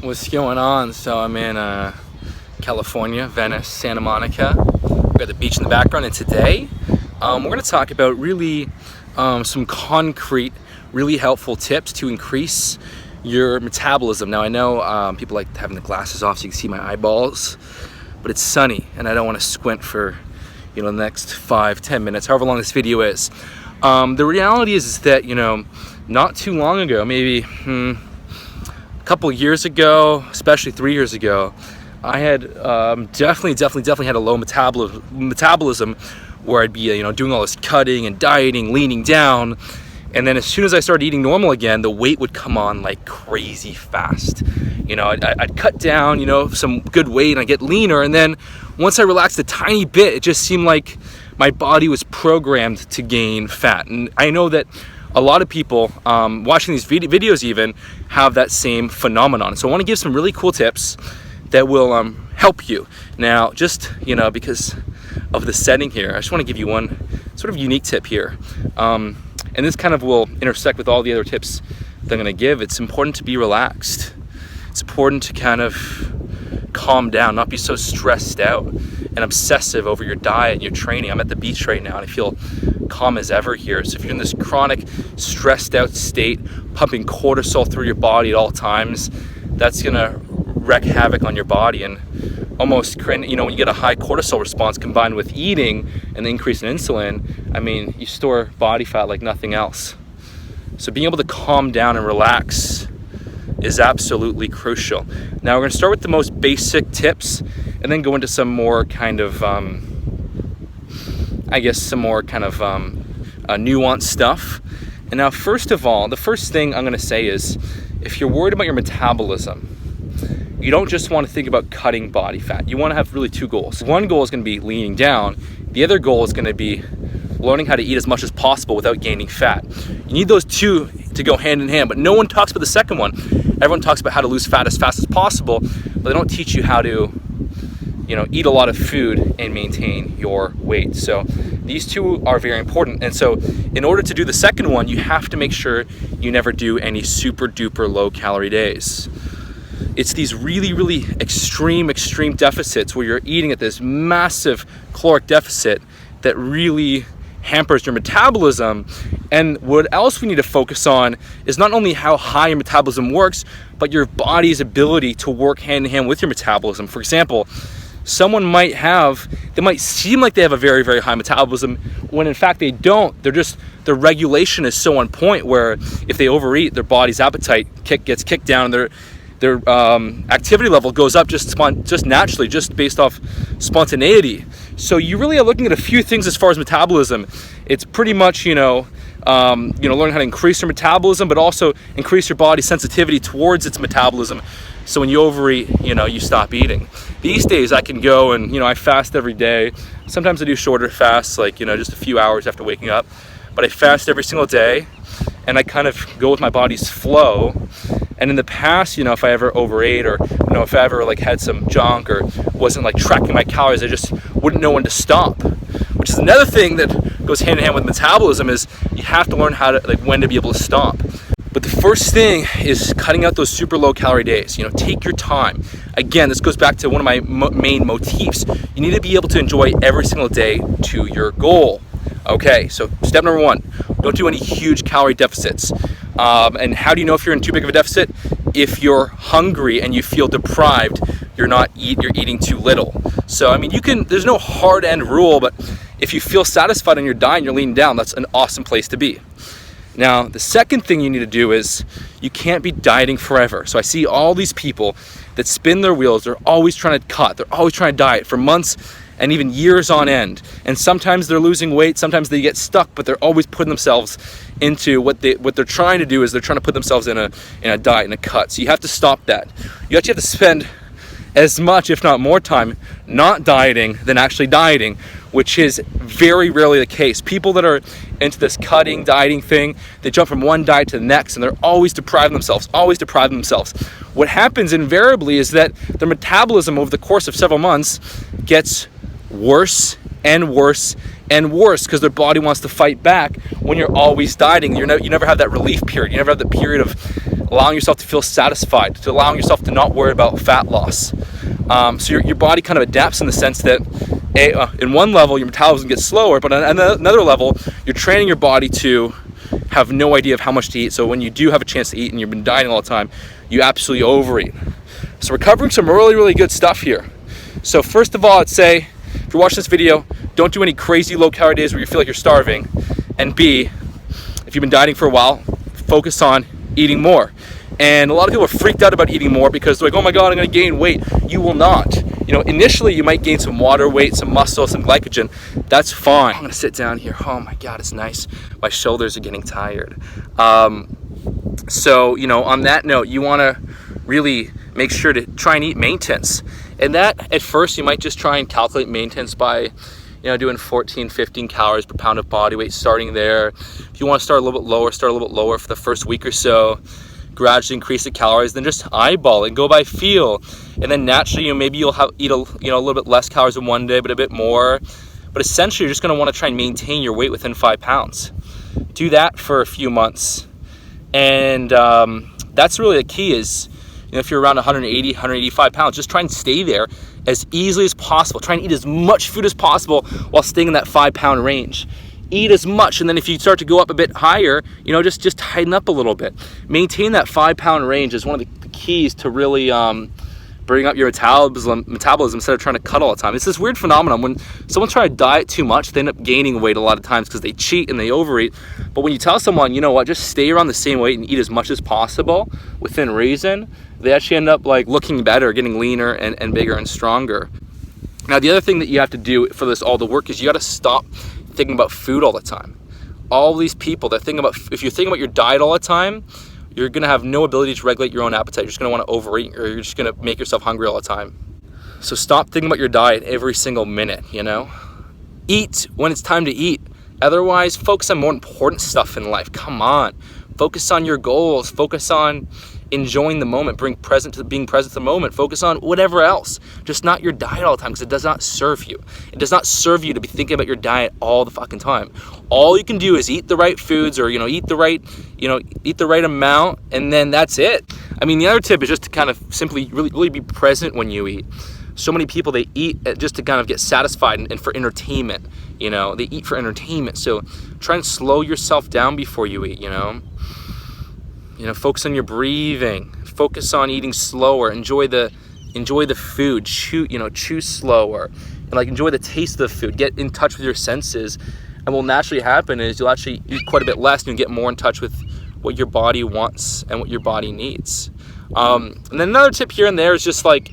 What's going on? So I'm in California, Venice, Santa Monica. We've got the beach in the background, and today we're going to talk about really some concrete, really helpful tips to increase your metabolism. Now I know people like having the glasses off so you can see my eyeballs, but it's sunny and I don't want to squint for the next 5-10 minutes, however long this video is. The reality is that not too long ago, maybe a couple years ago, especially 3 years ago, I had definitely had a low metabolism where I'd be doing all this cutting and dieting, leaning down, and then as soon as I started eating normal again, the weight would come on like crazy fast. I'd cut down some good weight and I'd get leaner, and then once I relaxed a tiny bit, it just seemed like my body was programmed to gain fat. And I know that a lot of people watching these videos even have that same phenomenon. So I want to give some really cool tips that will help you. Now, just because of the setting here, I just want to give you one sort of unique tip here. And this kind of will intersect with all the other tips that I'm going to give. It's important to be relaxed. It's important to kind of calm down, not be so stressed out and obsessive over your diet and your training. I'm at the beach right now and I feel calm as ever here. So if you're in this chronic stressed out state, pumping cortisol through your body at all times, that's gonna wreak havoc on your body and almost when you get a high cortisol response combined with eating and the increase in insulin, I mean, you store body fat like nothing else. So being able to calm down and relax is absolutely crucial. Now we're going to start with the most basic tips and then go into some more kind of nuanced stuff. And now first of all, the first thing I'm going to say is if you're worried about your metabolism, you don't just want to think about cutting body fat. You want to have really two goals. One goal is going to be leaning down. The other goal is going to be learning how to eat as much as possible without gaining fat. You need those two to go hand in hand, but no one talks about the second one. Everyone talks about how to lose fat as fast as possible, but they don't teach you how to eat a lot of food and maintain your weight. So these two are very important. And so in order to do the second one, you have to make sure you never do any super duper low calorie days. It's these really extreme deficits where you're eating at this massive caloric deficit that really hampers your metabolism. And what else we need to focus on is not only how high your metabolism works, but your body's ability to work hand in hand with your metabolism. For example, someone might seem like they have a very high metabolism when in fact they don't. Their regulation is so on point where if they overeat, their body's appetite gets kicked down, and their activity level goes up just naturally, just based off spontaneity. So you really are looking at a few things as far as metabolism. It's pretty much learning how to increase your metabolism, but also increase your body's sensitivity towards its metabolism. So when you overeat, you stop eating. These days I can go and I fast every day. Sometimes I do shorter fasts, like just a few hours after waking up, but I fast every single day and I kind of go with my body's flow. And in the past, if I ever overate or if I ever had some junk or wasn't tracking my calories, I just wouldn't know when to stop. Which is another thing that goes hand in hand with metabolism, is you have to learn how to when to be able to stop. But the first thing is cutting out those super low calorie days. Take your time. Again, this goes back to one of my main motifs. You need to be able to enjoy every single day to your goal. Okay, so step number one, don't do any huge calorie deficits. And how do you know if you're in too big of a deficit? If you're hungry and you feel deprived, you're eating too little. So I mean, there's no hard end rule, but if you feel satisfied on your diet and you're leaning down, that's an awesome place to be. Now, the second thing you need to do is you can't be dieting forever. So I see all these people that spin their wheels. They're always trying to cut. They're always trying to diet for months and even years on end. And sometimes they're losing weight. Sometimes they get stuck, but they're always putting themselves into what they're trying to do is they're trying to put themselves in a diet, in a cut. So you have to stop that. You actually have to spend as much, if not more time, not dieting than actually dieting, which is very rarely the case. People that are into this cutting, dieting thing, they jump from one diet to the next and they're always depriving themselves. What happens invariably is that their metabolism over the course of several months gets worse and worse and worse because their body wants to fight back when you're always dieting. You never have that relief period. You never have the period of allowing yourself to feel satisfied, to allowing yourself to not worry about fat loss. So your body kind of adapts in the sense that in one level your metabolism gets slower, but on another level you're training your body to have no idea of how much to eat. So when you do have a chance to eat and you've been dieting all the time, you absolutely overeat. So we're covering some really good stuff here. So first of all, I'd say if you're watching this video, don't do any crazy low calorie days where you feel like you're starving. And B, if you've been dieting for a while, focus on eating more. And a lot of people are freaked out about eating more because they're like, oh my God, I'm gonna gain weight. You will not. You know, initially you might gain some water weight, some muscle, some glycogen. That's fine. I'm gonna sit down here. Oh my God, it's nice. My shoulders are getting tired. So, you know, on that note, you wanna really make sure to try and eat maintenance. And that, at first, you might just try and calculate maintenance by, you know, doing 14, 15 calories per pound of body weight, starting there. If you want to start a little bit lower, start a little bit lower for the first week or so. Gradually increase the calories, then just eyeball it, go by feel. And then naturally, you know, maybe you'll eat a little bit less calories in one day, but a bit more. But essentially, you're just going to want to try and maintain your weight within 5 pounds. Do that for a few months. And that's really the key is, you know, if you're around 180, 185 pounds, just try and stay there as easily as possible. Try and eat as much food as possible while staying in that 5 pound range. Eat as much, and then if you start to go up a bit higher, you know, just tighten up a little bit. Maintain that 5 pound range is one of the keys to really bring up your metabolism instead of trying to cut all the time. It's this weird phenomenon. When someone's trying to diet too much, they end up gaining weight a lot of times because they cheat and they overeat. But when you tell someone, you know what, just stay around the same weight and eat as much as possible within reason, they actually end up like looking better, getting leaner and bigger and stronger. Now, the other thing that you have to do for this all to work is you got to stop thinking about food all the time. All these people, they're thinking about, if you're thinking about your diet all the time, you're going to have no ability to regulate your own appetite. You're just going to want to overeat, or you're just going to make yourself hungry all the time. So stop thinking about your diet every single minute, you know? Eat when it's time to eat. Otherwise, focus on more important stuff in life. Come on. Focus on your goals. Focus on enjoying the moment, being present to the moment. Focus on whatever else, just not your diet all the time, because it does not serve you. It does not serve you to be thinking about your diet all the fucking time. All you can do is eat the right foods, or, you know, eat the right amount, and then that's it. I mean, the other tip is just to kind of simply really be present when you eat. So many people, they eat just to kind of get satisfied and for entertainment. You know, they eat for entertainment. So try and slow yourself down before you eat. You know, focus on your breathing. Focus on eating slower. Enjoy the food. Chew slower, and like enjoy the taste of the food. Get in touch with your senses, and what will naturally happen is you'll actually eat quite a bit less, and you'll get more in touch with what your body wants and what your body needs. And then another tip here and there is just like,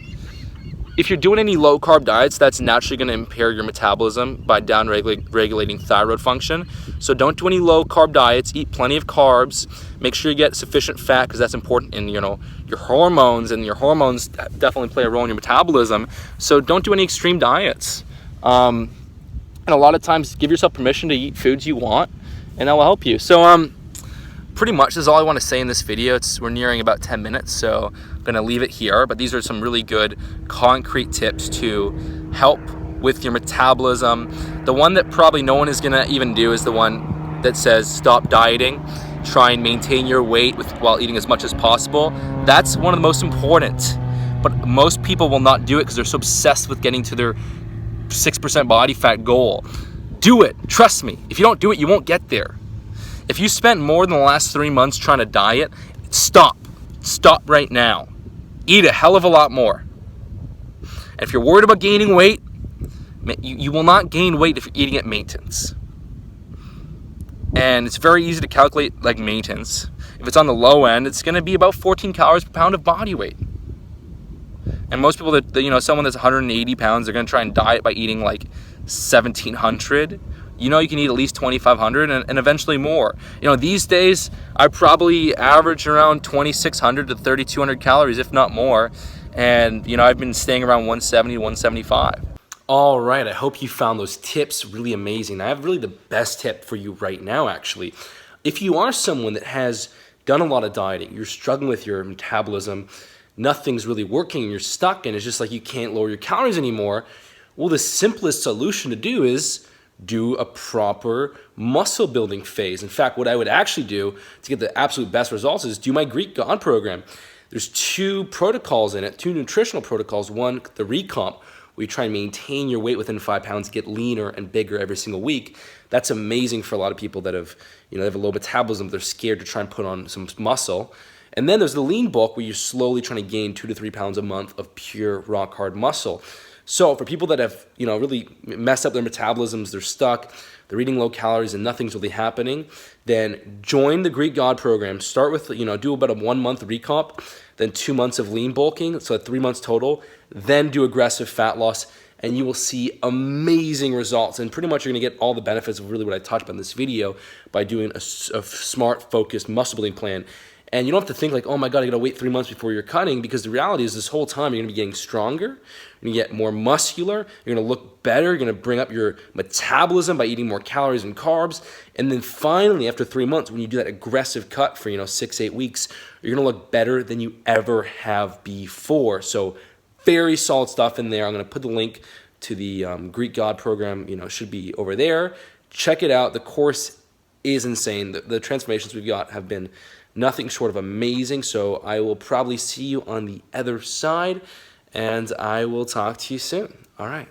if you're doing any low carb diets, that's naturally going to impair your metabolism by down regulating thyroid function. So don't do any low carb diets. Eat plenty of carbs. Make sure you get sufficient fat, because that's important in, you know, your hormones, and your hormones definitely play a role in your metabolism. So don't do any extreme diets. And a lot of times, give yourself permission to eat foods you want, and that will help you. So pretty much this is all I want to say in this video. We're nearing about 10 minutes, so I'm going to leave it here. But these are some really good concrete tips to help with your metabolism. The one that probably no one is going to even do is the one that says stop dieting. Try and maintain your weight while eating as much as possible. That's one of the most important. But most people will not do it because they're so obsessed with getting to their 6% body fat goal. Do it. Trust me. If you don't do it, you won't get there. If you spent more than the last 3 months trying to diet, stop. Stop right now. Eat a hell of a lot more. And if you're worried about gaining weight, you will not gain weight if you're eating at maintenance. And it's very easy to calculate like maintenance. If it's on the low end, it's going to be about 14 calories per pound of body weight. And most people that you know, someone that's 180 pounds, they're going to try and diet by eating like 1,700. You know, you can eat at least 2,500 and eventually more. You know, these days I probably average around 2,600 to 3,200 calories, if not more. And, you know, I've been staying around 170 to 175. All right, I hope you found those tips really amazing. I have really the best tip for you right now, actually. If you are someone that has done a lot of dieting, you're struggling with your metabolism, nothing's really working, and you're stuck, and it's just like you can't lower your calories anymore, well, the simplest solution to do is do a proper muscle building phase. In fact, what I would actually do to get the absolute best results is do my Greek God program. There's 2 protocols in it, 2 nutritional protocols. One, the recomp, where you try and maintain your weight within 5 pounds, get leaner and bigger every single week. That's amazing for a lot of people that have, they have a low metabolism. They're scared to try and put on some muscle. And then there's the lean bulk, where you're slowly trying to gain 2 to 3 pounds a month of pure rock hard muscle. So for people that have, really messed up their metabolisms, they're stuck, they're eating low calories and nothing's really happening, then join the Greek God program. Start with, do about a 1 month recomp, then 2 months of lean bulking, so 3 months total, then do aggressive fat loss, and you will see amazing results. And pretty much you're gonna get all the benefits of really what I talked about in this video by doing a smart, focused muscle building plan. And you don't have to think like, oh my God, I gotta wait 3 months before you're cutting, because the reality is this whole time you're gonna be getting stronger, you're gonna get more muscular, you're gonna look better, you're gonna bring up your metabolism by eating more calories and carbs. And then finally, after 3 months, when you do that aggressive cut for 6-8 weeks, you're gonna look better than you ever have before. So very solid stuff in there. I'm gonna put the link to the Greek God program, should be over there. Check it out. The course is insane. The transformations we've got have been nothing short of amazing. So I will probably see you on the other side, and I will talk to you soon. All right.